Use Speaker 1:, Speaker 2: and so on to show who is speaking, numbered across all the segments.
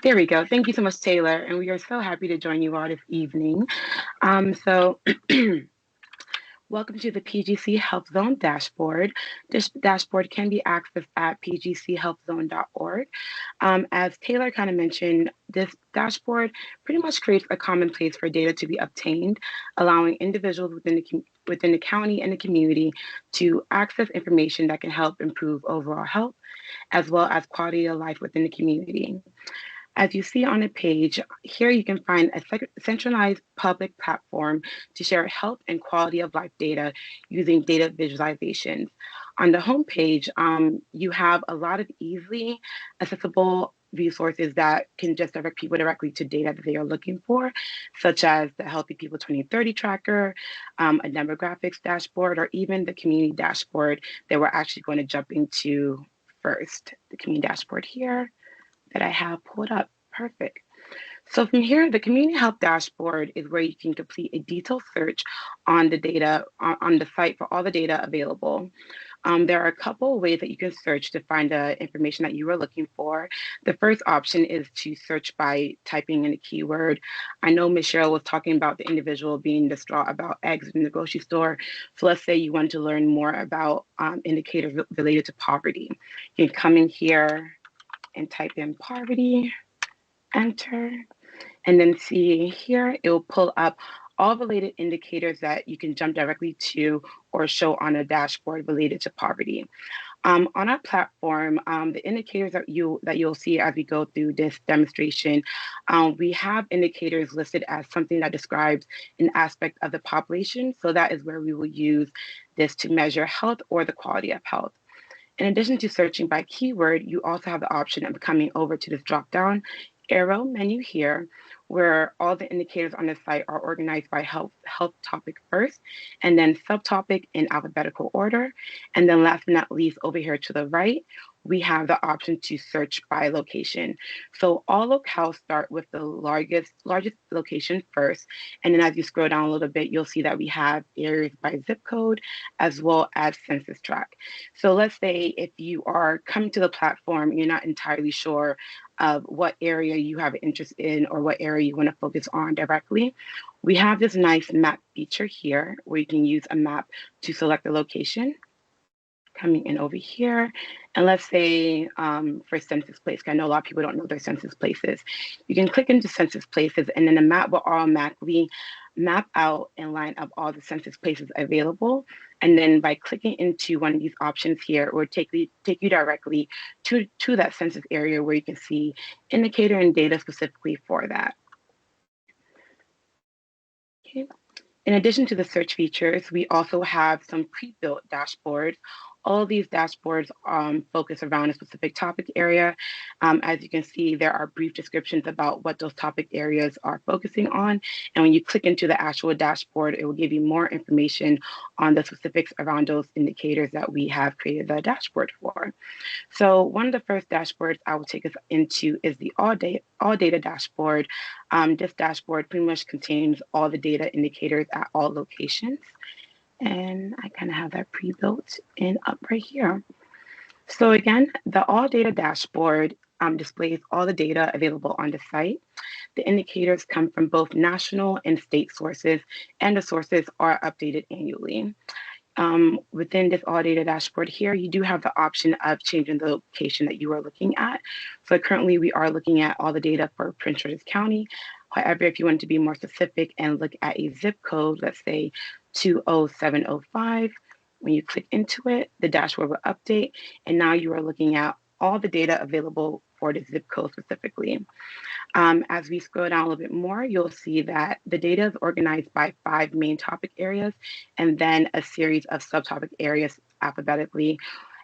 Speaker 1: There we go. Thank you so much, Taylor. And we are so happy to join you all this evening. So welcome to the PGC Health Zone dashboard. This dashboard can be accessed at pgchealthzone.org. As Taylor kind of mentioned, this dashboard pretty much creates a common place for data to be obtained, allowing individuals within the county and the community to access information that can help improve overall health as well as quality of life within the community. As you see on the page, here you can find a centralized public platform to share health and quality of life data using data visualizations. On the homepage, you have a lot of easily accessible resources that can just direct people directly to data that they are looking for, such as the Healthy People 2030 tracker, a demographics dashboard, or even the community dashboard that we're actually going to jump into first. The community dashboard here that I have pulled up. Perfect. So from here, the community health dashboard is where you can complete a detailed search on the data on the site for all the data available. There are a couple of ways that you can search to find the information that you are looking for. The first option is to search by typing in a keyword. I know Michelle was talking about the individual being distraught about eggs in the grocery store. So let's say you want to learn more about indicators related to poverty. You can come in here and type in poverty, enter, and then see here, it will pull up all related indicators that you can jump directly to or show on a dashboard related to poverty. On our platform, the indicators that you'll see as we go through this demonstration, we have indicators listed as something that describes an aspect of the population. So that is where we will use this to measure health or the quality of health. In addition to searching by keyword, you also have the option of coming over to this drop-down arrow menu here, where all the indicators on the site are organized by health topic first, and then subtopic in alphabetical order. And then last but not least, over here to the right, we have the option to search by location. So all locales start with the largest location first. And then as you scroll down a little bit, you'll see that we have areas by zip code as well as census tract. So let's say if you are coming to the platform, you're not entirely sure of what area you have interest in or what area you want to focus on directly. We have this nice map feature here where you can use a map to select the location. Coming in over here, and let's say for census place, 'cause I know a lot of people don't know their census places. You can click into census places, and then the map will automatically map out and line up all the census places available. And then by clicking into one of these options here, it will take you directly to that census area where you can see indicator and data specifically for that. Okay. In addition to the search features, we also have some pre-built dashboards. All of these dashboards focus around a specific topic area. As you can see, there are brief descriptions about what those topic areas are focusing on. And when you click into the actual dashboard, it will give you more information on the specifics around those indicators that we have created the dashboard for. So one of the first dashboards I will take us into is the all data dashboard. This dashboard pretty much contains all the data indicators at all locations. And I kind of have that pre-built in up right here. So again, the all data dashboard displays all the data available on the site. The indicators come from both national and state sources, and the sources are updated annually. Within this all data dashboard here, you do have the option of changing the location that you are looking at. So currently we are looking at all the data for Prince George's County. However, if you want to be more specific and look at a zip code, let's say 20705, when you click into it, the dashboard will update. And now you are looking at all the data available for the zip code specifically. As we scroll down a little bit more, you'll see that the data is organized by 5 main topic areas and then a series of subtopic areas alphabetically.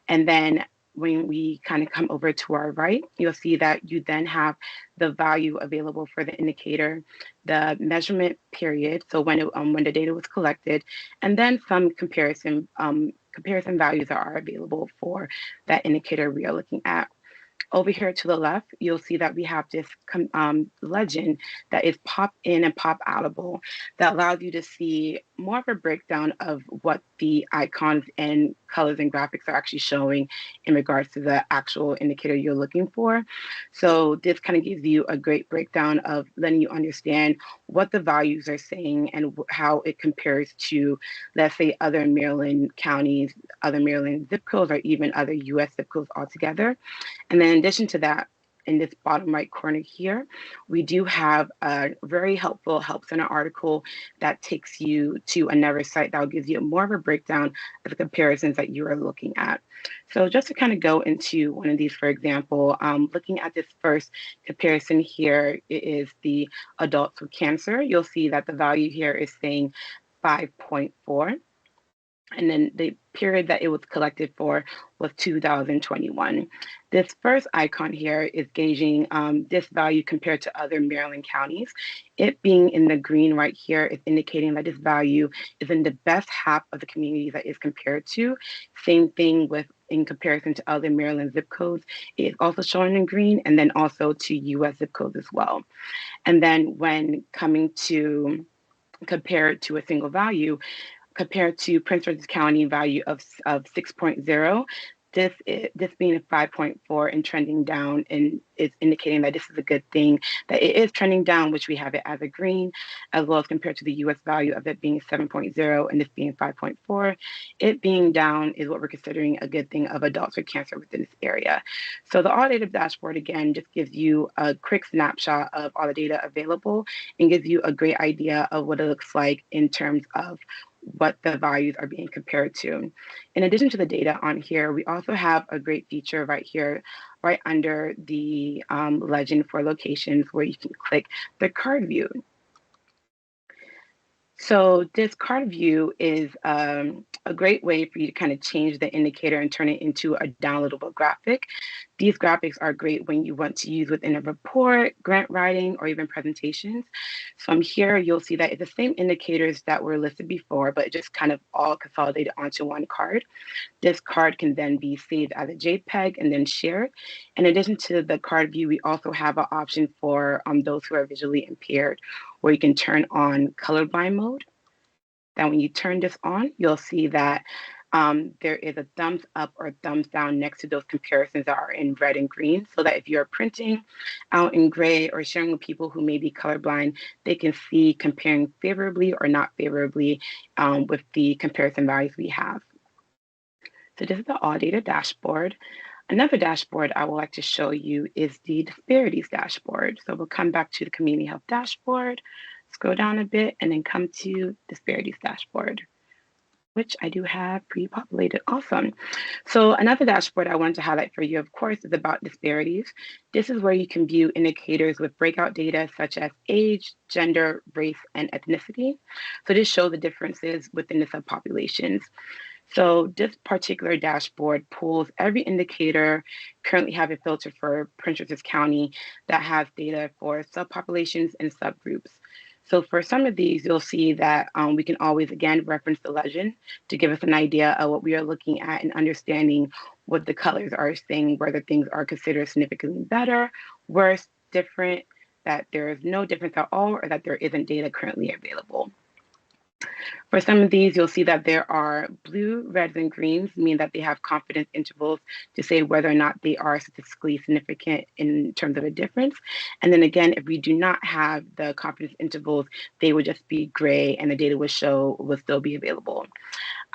Speaker 1: And then when we kind of come over to our right, you'll see that you then have the value available for the indicator, the measurement period, so when the data was collected, and then some comparison values that are available for that indicator we are looking at. Over here to the left, you'll see that we have this legend that is pop in and pop outable that allows you to see more of a breakdown of what the icons and colors and graphics are actually showing in regards to the actual indicator you're looking for. So this kind of gives you a great breakdown of letting you understand what the values are saying and how it compares to, let's say, other Maryland counties, other Maryland zip codes, or even other US zip codes altogether. And then in addition to that, in this bottom right corner here, we do have a very helpful Help Center article that takes you to another site that will give you more of a breakdown of the comparisons that you are looking at. So just to kind of go into one of these, for example, looking at this first comparison here, it is the adults with cancer. You'll see that the value here is saying 5.4. And then the period that it was collected for was 2021. This first icon here is gauging this value compared to other Maryland counties. It being in the green right here is indicating that this value is in the best half of the communities that is compared to. Same thing with in comparison to other Maryland zip codes. It is also showing in green, and then also to US zip codes as well. And then when coming to compare it to a single value, compared to Prince George's County value of 6.0, this being a 5.4 and trending down, and it's indicating that this is a good thing, that it is trending down, which we have it as a green, as well as compared to the US value of it being 7.0 and this being 5.4. It being down is what we're considering a good thing of adults with cancer within this area. So the all data dashboard, again, just gives you a quick snapshot of all the data available and gives you a great idea of what it looks like in terms of what the values are being compared to. In addition to the data on here, we also have a great feature right here, right under the legend for locations, where you can click the card view. So this card view is a great way for you to kind of change the indicator and turn it into a downloadable graphic. These graphics are great when you want to use within a report, grant writing, or even presentations. So here you'll see that it's the same indicators that were listed before, but just kind of all consolidated onto one card. This card can then be saved as a JPEG and then shared. In addition to the card view, we also have an option for those who are visually impaired, where you can turn on colorblind mode. Then when you turn this on, you'll see that there is a thumbs up or thumbs down next to those comparisons that are in red and green, so that if you're printing out in gray or sharing with people who may be colorblind, they can see comparing favorably or not favorably with the comparison values we have. So this is the all data dashboard. Another dashboard I would like to show you is the disparities dashboard. So we'll come back to the community health dashboard, scroll down a bit, and then come to disparities dashboard, which I do have pre-populated. Awesome. So another dashboard I wanted to highlight for you, of course, is about disparities. This is where you can view indicators with breakout data such as age, gender, race, and ethnicity. So this shows the differences within the subpopulations. So this particular dashboard pulls every indicator, currently have it filtered for Prince George's County, that has data for subpopulations and subgroups. So for some of these, you'll see that we can always, again, reference the legend to give us an idea of what we are looking at and understanding what the colors are saying, whether things are considered significantly better, worse, different, that there is no difference at all, or that there isn't data currently available. For some of these, you'll see that there are blue, reds, and greens, meaning that they have confidence intervals to say whether or not they are statistically significant in terms of a difference. And then again, if we do not have the confidence intervals, they would just be gray and the data will still be available.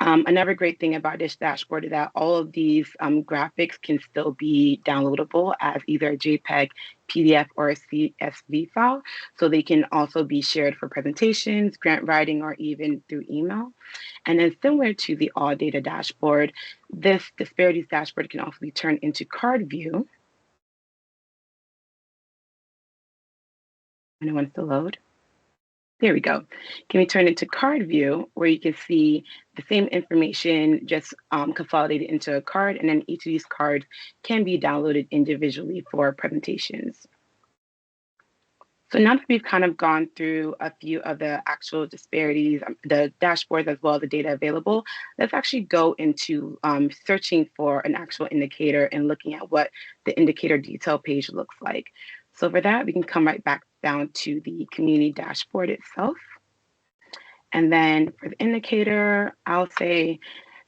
Speaker 1: Another great thing about this dashboard is that all of these graphics can still be downloadable as either a JPEG, PDF, or a CSV file. So they can also be shared for presentations, grant writing, or even through email. And then similar to the all data dashboard, this disparities dashboard can also be turned into card view. Anyone still load? There we go. Can we turn it to card view, where you can see the same information just consolidated into a card, and then each of these cards can be downloaded individually for presentations. So now that we've kind of gone through a few of the actual disparities, the dashboards as well as the data available, let's actually go into searching for an actual indicator and looking at what the indicator detail page looks like. So for that, we can come right back down to the community dashboard itself. And then for the indicator, I'll say,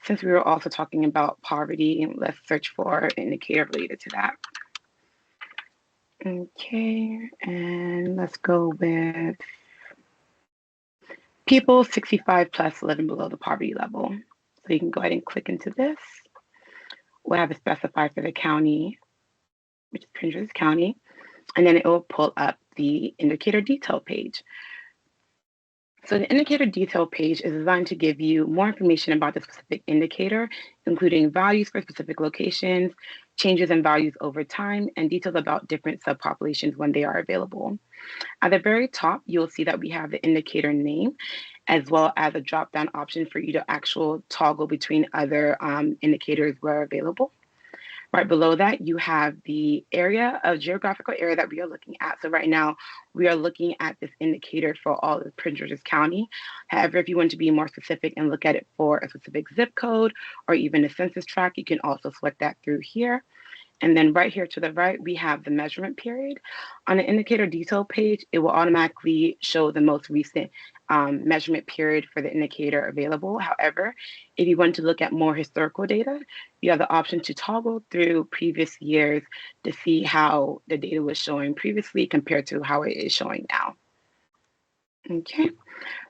Speaker 1: since we were also talking about poverty, let's search for an indicator related to that. Okay, and let's go with people 65 plus living below the poverty level. So you can go ahead and click into this. We'll have it specified for the county, which is Prince George's County, and then it will pull up the indicator detail page. So the indicator detail page is designed to give you more information about the specific indicator, including values for specific locations, changes in values over time, and details about different subpopulations when they are available. At the very top, you'll see that we have the indicator name, as well as a drop-down option for you to actual toggle between other indicators where available. Right below that, you have the geographical area that we are looking at. So right now, we are looking at this indicator for all of Prince George's County. However, if you want to be more specific and look at it for a specific zip code or even a census tract, you can also select that through here. And then right here to the right, we have the measurement period. On the indicator detail page, it will automatically show the most recent measurement period for the indicator available. However, if you want to look at more historical data, you have the option to toggle through previous years to see how the data was showing previously compared to how it is showing now. Okay.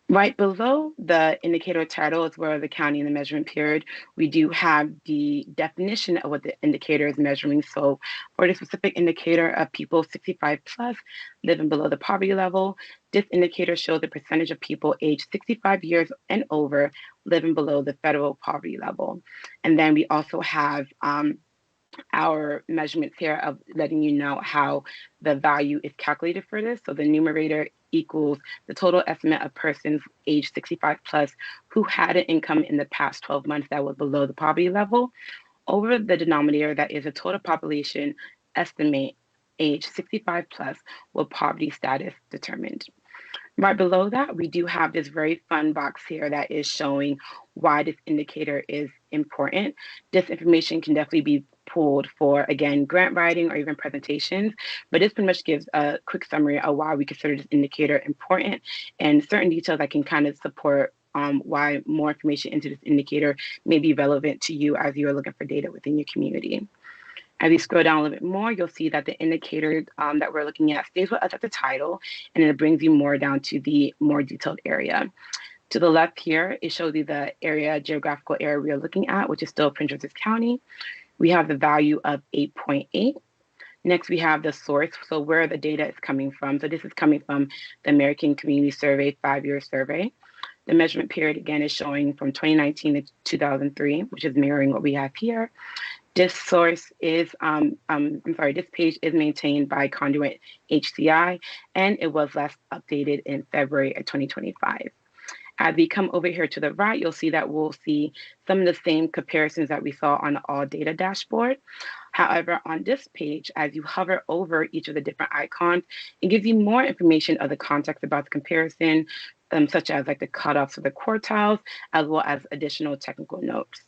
Speaker 1: Right below the indicator title is where the county and the measurement period, we do have the definition of what the indicator is measuring. So for the specific indicator of people 65 plus living below the poverty level, this indicator shows the percentage of people aged 65 years and over living below the federal poverty level. And then we also have our measurements here of letting you know how the value is calculated for this. So the numerator equals the total estimate of persons age 65 plus who had an income in the past 12 months that was below the poverty level over the denominator that is a total population estimate age 65 plus with poverty status determined. Right below that, we do have this very fun box here that is showing why this indicator is important. This information can definitely be pulled for, again, grant writing or even presentations, but this pretty much gives a quick summary of why we consider this indicator important and certain details that can kind of support why more information into this indicator may be relevant to you as you are looking for data within your community. As you scroll down a little bit more, you'll see that the indicator that we're looking at stays with us at the title, and it brings you more down to the more detailed area. To the left here, it shows you the geographical area we are looking at, which is still Prince George's County. We have the value of 8.8. Next, we have the source, so where the data is coming from. So this is coming from the American Community Survey 5-year survey. The measurement period, again, is showing from 2019 to 2003, which is mirroring what we have here. This source is, this page is maintained by Conduit HCI, and it was last updated in February of 2025. As we come over here to the right, you'll see that we'll see some of the same comparisons that we saw on the all data dashboard. However, on this page, as you hover over each of the different icons, it gives you more information of the context about the comparison, such as like the cutoffs of the quartiles, as well as additional technical notes.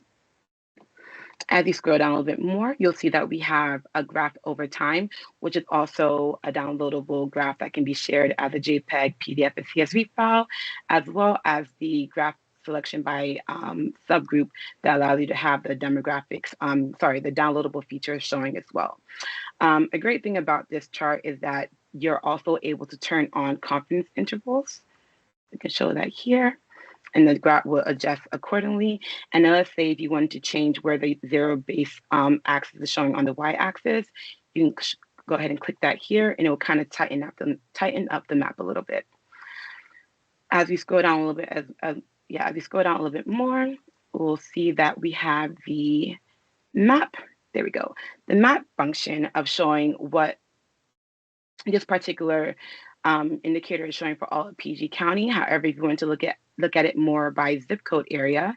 Speaker 1: As you scroll down a little bit more, you'll see that we have a graph over time, which is also a downloadable graph that can be shared as a JPEG, PDF, and CSV file, as well as the graph selection by subgroup that allows you to have the demographics, the downloadable features showing as well. A great thing about this chart is that you're also able to turn on confidence intervals. We can show that here, and the graph will adjust accordingly. And then let's say if you wanted to change where the zero base axis is showing on the y-axis, you can go ahead and click that here, and it will kind of tighten up the map a little bit. As we scroll down a little bit, as we scroll down a little bit more, we'll see that we have the map. There we go. The map function of showing what this particular indicator is showing for all of PG County. However, if you want to look at it more by zip code area,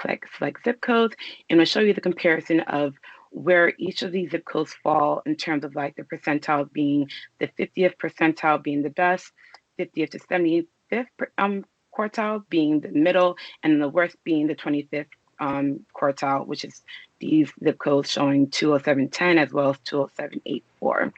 Speaker 1: select zip codes, and it'll show you the comparison of where each of these zip codes fall in terms of like the percentiles being the 50th percentile being the best, 50th to 75th quartile being the middle, and the worst being the 25th quartile, which is these zip codes showing 20710 as well as 20784.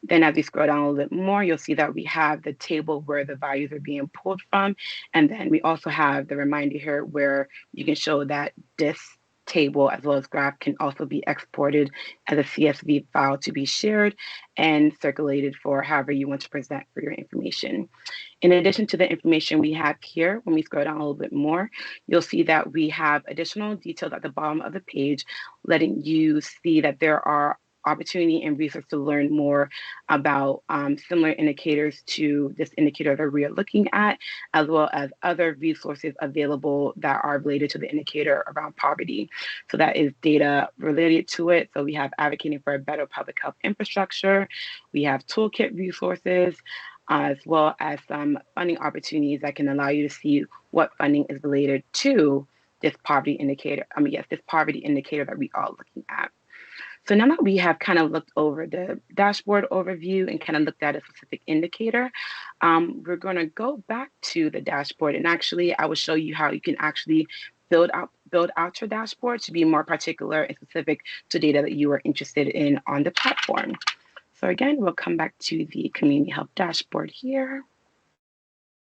Speaker 1: Then as we scroll down a little bit more, you'll see that we have the table where the values are being pulled from. And then we also have the reminder here where you can show that this table as well as graph can also be exported as a CSV file to be shared and circulated for however you want to present for your information. In addition to the information we have here, when we scroll down a little bit more, you'll see that we have additional details at the bottom of the page, letting you see that there are opportunity and resource to learn more about similar indicators to this indicator that we are looking at, as well as other resources available that are related to the indicator around poverty. So that is data related to it. So we have advocating for a better public health infrastructure. We have toolkit resources, as well as some funding opportunities that can allow you to see what funding is related to this poverty indicator. This poverty indicator that we are looking at. So now that we have kind of looked over the dashboard overview and kind of looked at a specific indicator, we're going to go back to the dashboard, and actually I will show you how you can actually build out your dashboard to be more particular and specific to data that you are interested in on the platform. So again, we'll come back to the community health dashboard here.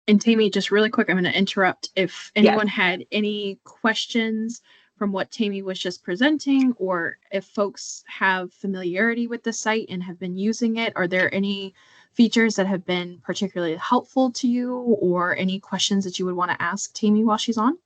Speaker 2: And Tammy, just really quick, I'm going to interrupt. If anyone had any questions from what Tammy was just presenting, or if folks have familiarity with the site and have been using it, are there any features that have been particularly helpful to you, or any questions that you would want to ask Tammy while she's on?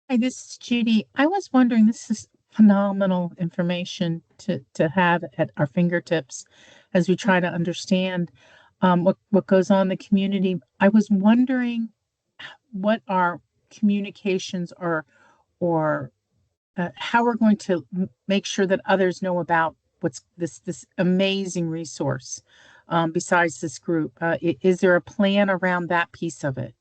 Speaker 3: Hi, this is Judy. I was wondering, this is phenomenal information to have at our fingertips as we try to understand what goes on in the community. I was wondering what our communications are, or how we're going to make sure that others know about what's this amazing resource besides this group. Is there a plan around that piece of it?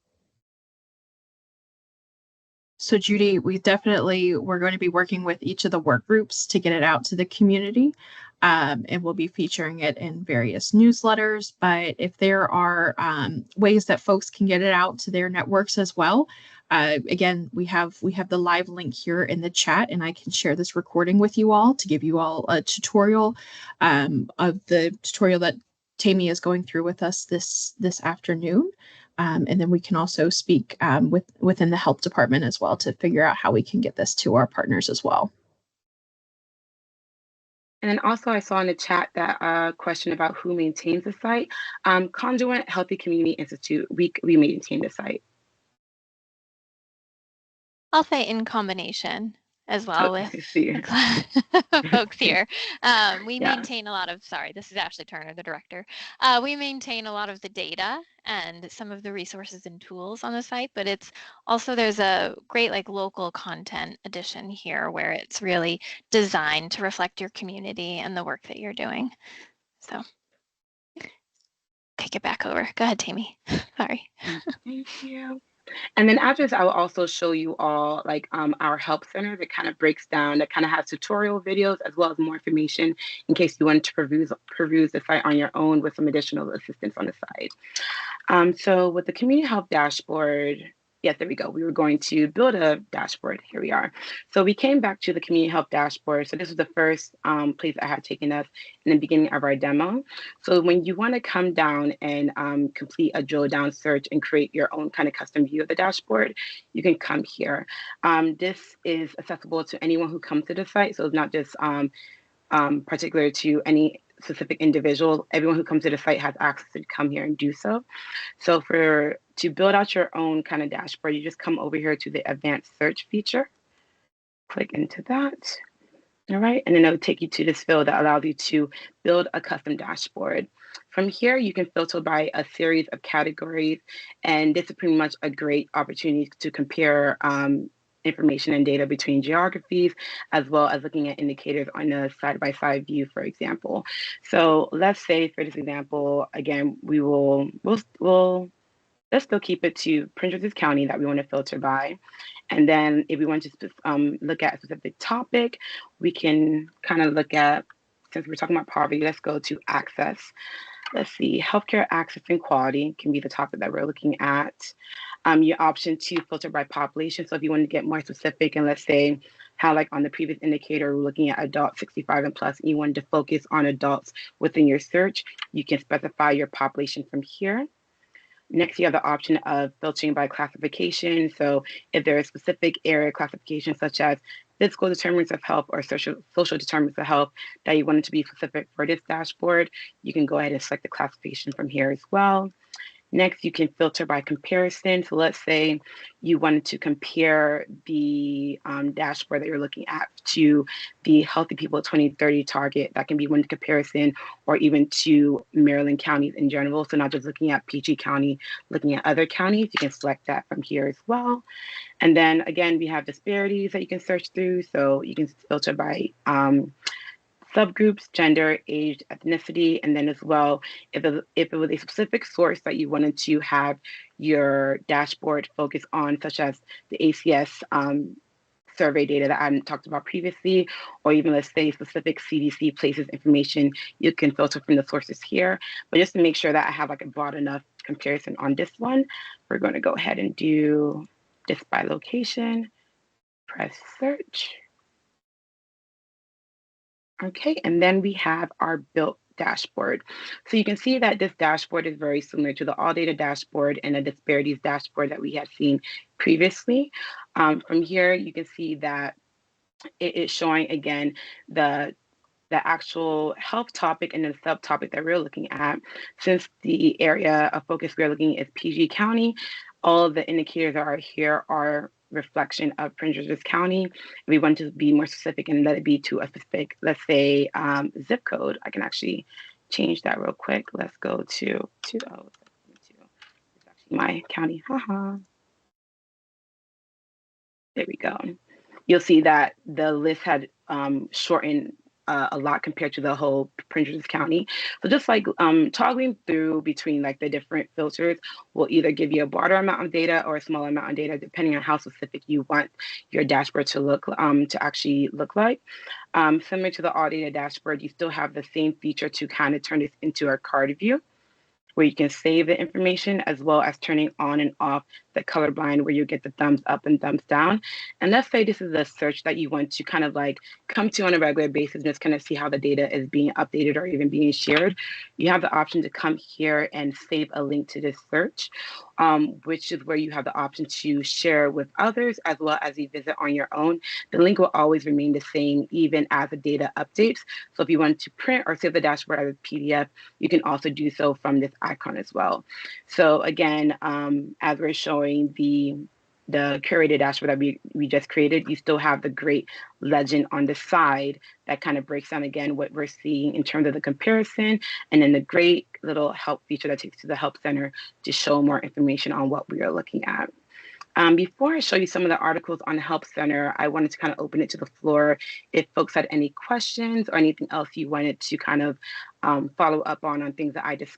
Speaker 2: So Judy, we're going to be working with each of the work groups to get it out to the community. And we'll be featuring it in various newsletters. But if there are ways that folks can get it out to their networks as well, again, we have the live link here in the chat, and I can share this recording with you all to give you all a tutorial of the tutorial that Tammy is going through with us this afternoon. And then we can also speak within the health department as well to figure out how we can get this to our partners as well.
Speaker 1: And then also I saw in the chat that question about who maintains the site. Conduit Healthy Community Institute, we maintain the site.
Speaker 4: I'll say in combination as well with folks here. We maintain a lot of, this is Ashley Turner, the director. We maintain a lot of the data and some of the resources and tools on the site, but it's also, there's a great local content edition here where it's really designed to reflect your community and the work that you're doing. So take it back over. Go ahead, Tammy. Sorry.
Speaker 1: Thank you. And then after this, I will also show you all our help center that kind of breaks down, that kind of has tutorial videos as well as more information in case you want to peruse the site on your own with some additional assistance on the side. So with the community health dashboard, yes, there we go. We were going to build a dashboard. Here we are. So we came back to the community health dashboard. So this was the first place I had taken us in the beginning of our demo. So when you want to come down and complete a drill down search and create your own kind of custom view of the dashboard, you can come here. This is accessible to anyone who comes to the site. So it's not just particular to any specific individual. Everyone who comes to the site has access to come here and do so. So to build out your own kind of dashboard, you just come over here to the advanced search feature, click into that. All right, and then it'll take you to this field that allows you to build a custom dashboard. From here, you can filter by a series of categories, and this is pretty much a great opportunity to compare information and data between geographies, as well as looking at indicators on a side-by-side view, for example. So let's say, for this example, again, we'll let's still keep it to Prince George's County that we want to filter by. And then if we want to look at a specific topic, we can kind of look at, since we're talking about poverty, let's go to access. Let's see, healthcare access and quality can be the topic that we're looking at. Your option to filter by population. So if you want to get more specific, and let's say how like on the previous indicator, we're looking at adults 65 and plus, and you want to focus on adults within your search, you can specify your population from here. Next, you have the option of filtering by classification. So if there is specific area classification, such as physical determinants of health or social determinants of health that you want it to be specific for this dashboard, you can go ahead and select the classification from here as well. Next, you can filter by comparison. So let's say you wanted to compare the dashboard that you're looking at to the Healthy People 2030 target. That can be one comparison, or even to Maryland counties in general. So not just looking at PG County, looking at other counties, you can select that from here as well. And then again, we have disparities that you can search through. So you can filter by subgroups, gender, age, ethnicity, and then as well, if it was a specific source that you wanted to have your dashboard focus on, such as the ACS survey data that I talked about previously, or even let's say specific CDC places information, you can filter from the sources here. But just to make sure that I have like a broad enough comparison on this one, we're going to go ahead and do this by location, press search. Okay, and then we have our built dashboard. So you can see that this dashboard is very similar to the all data dashboard and the disparities dashboard that we had seen previously. From here, you can see that it is showing again the actual health topic and the subtopic that we're looking at. Since the area of focus we're looking at is PG County, all of the indicators that are here are reflection of Prince George's County. If we want to be more specific and let it be to a specific, let's say, zip code, I can actually change that real quick. Let's go to 20. It's actually my county. Haha. There we go. You'll see that the list had shortened a lot compared to the whole Prince George's County. So just like toggling through between like the different filters will either give you a broader amount of data or a smaller amount of data, depending on how specific you want your dashboard to look to actually look like. Similar to the all data dashboard, you still have the same feature to kind of turn this into a card view, where you can save the information, as well as turning on and off the colorblind, where you get the thumbs up and thumbs down. And let's say this is a search that you want to kind of like come to on a regular basis and just kind of see how the data is being updated or even being shared. You have the option to come here and save a link to this search, which is where you have the option to share with others, as well as you visit on your own. The link will always remain the same, even as the data updates. So if you want to print or save the dashboard as a PDF, you can also do so from this icon as well. So again, as we're showing the curated dashboard that we just created, you still have the great legend on the side that kind of breaks down again what we're seeing in terms of the comparison, and then the great little help feature that takes to the help center to show more information on what we are looking at. Before I show you some of the articles on the Help Center, I wanted to kind of open it to the floor if folks had any questions or anything else you wanted to kind of follow up on things that I discussed.